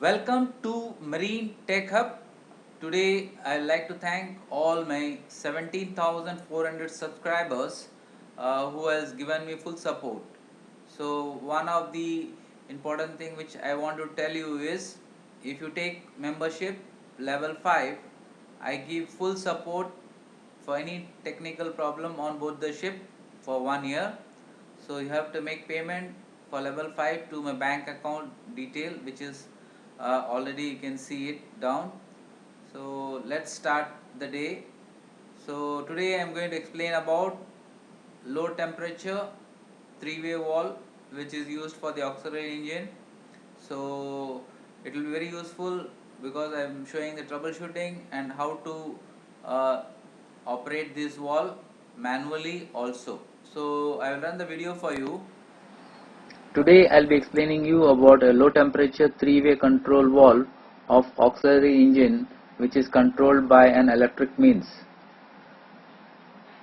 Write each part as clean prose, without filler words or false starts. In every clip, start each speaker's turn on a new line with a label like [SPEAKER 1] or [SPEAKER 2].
[SPEAKER 1] Welcome to Marine Tech Hub. Today I'd like to thank all my 17,400 subscribers who has given me full support. So one of the important thing which I want to tell you is if you take membership level 5, I give full support for any technical problem on board the ship for 1 year. So you have to make payment for level 5 to my bank account detail, which is already you can see it down. So let's start the day. So today I am going to explain about low temperature three-way valve which is used for the auxiliary engine. So it will be very useful because I am showing the troubleshooting and how to uh, operate this valve manually also. So I will run the video for you.
[SPEAKER 2] Today I'll be explaining you about a low temperature three-way control valve of auxiliary engine which is controlled by an electric means.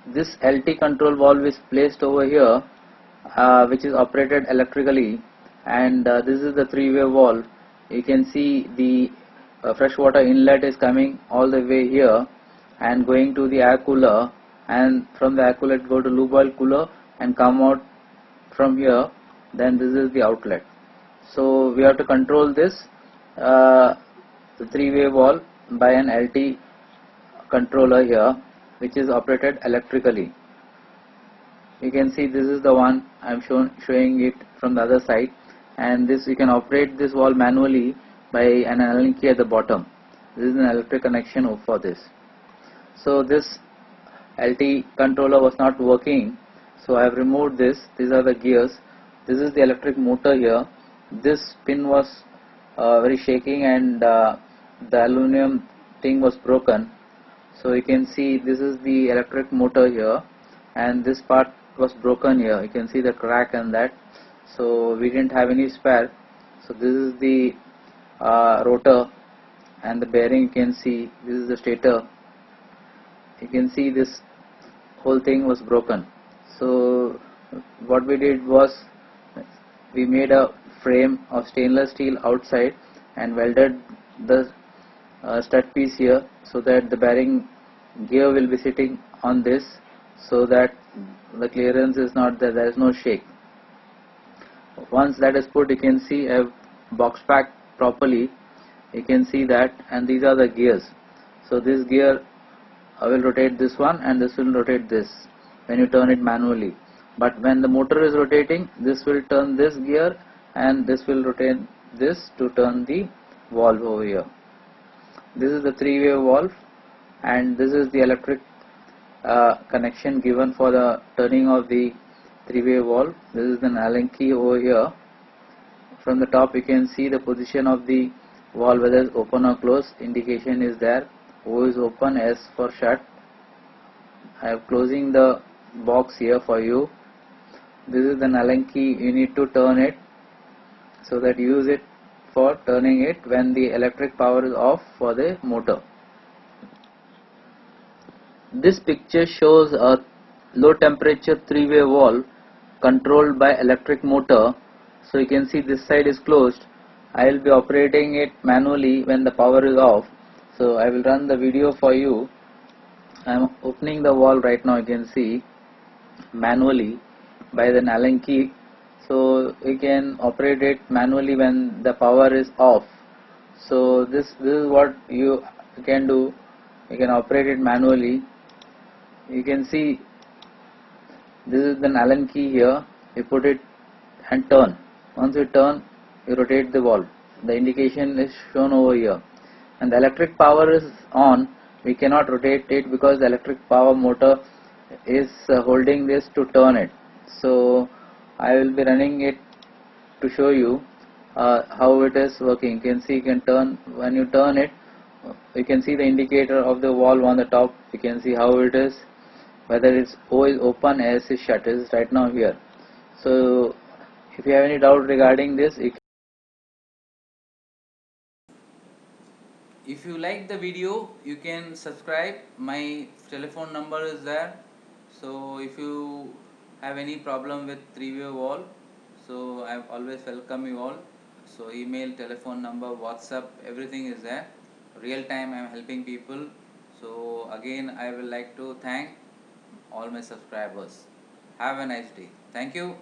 [SPEAKER 2] This LT control valve is placed over here which is operated electrically, and this is the three-way valve. You can see the freshwater inlet is coming all the way here and going to the air cooler, and from the air cooler it go to lube oil cooler and come out from here. Then this is the outlet. So we have to control this the three-way valve by an LT controller here which is operated electrically. You can see this is the one I am showing it from the other side, and this you can operate this valve manually by an Allen key at the bottom. This is an electric connection for this. So this LT controller was not working, so I have removed this. These are the gears. This is the electric motor here. This pin was very shaking, and the aluminum thing was broken. So you can see this is the electric motor here, and this part was broken here. You can see the crack and that. So we didn't have any spare. So this is the rotor and the bearing. You can see this is the stator. You can see this whole thing was broken. So what we did was we made a frame of stainless steel outside and welded the stud piece here so that the bearing gear will be sitting on this, so that the clearance is not there, there is no shake. Once that is put, you can see I have box packed properly. You can see that, and these are the gears. So this gear will rotate this one, and this will rotate this when you turn it manually. But when the motor is rotating, this will turn this gear, and this will rotate this to turn the valve over here. This is the three-way valve, and this is the electric connection given for the turning of the three-way valve. This is an Allen key over here. From the top you can see the position of the valve, whether it's open or closed. Indication is there. O is open, S for shut. I am closing the box here for you. This is an Allen key. You need to turn it, so that use it for turning it when the electric power is off for the motor. This picture shows a low temperature three-way valve controlled by electric motor. So you can see this side is closed. I will be operating it manually when the power is off. So I will run the video for you. I am opening the valve right now. You can see manually by the Allen key. So you can operate it manually when the power is off. So this is what you can do. You can operate it manually. You can see this is the Allen key here. You put it and turn. Once you turn, you rotate the valve. The indication is shown over here, and the electric power is on. We cannot rotate it because the electric power motor is holding this to turn it. So I will be running it to show you how it is working. You can see, you can turn. When you turn it, you can see the indicator of the valve on the top. You can see how it is, whether it's O is open, S is shut. It is right now here. So if you have any doubt regarding this,
[SPEAKER 1] If you like the video, you can subscribe. My telephone number is there. So if you have any problem with three-way valve, so I always welcome you all. So email, telephone number, WhatsApp, everything is there. Real time I am helping people. So again I will like to thank all my subscribers. Have a nice day. Thank you.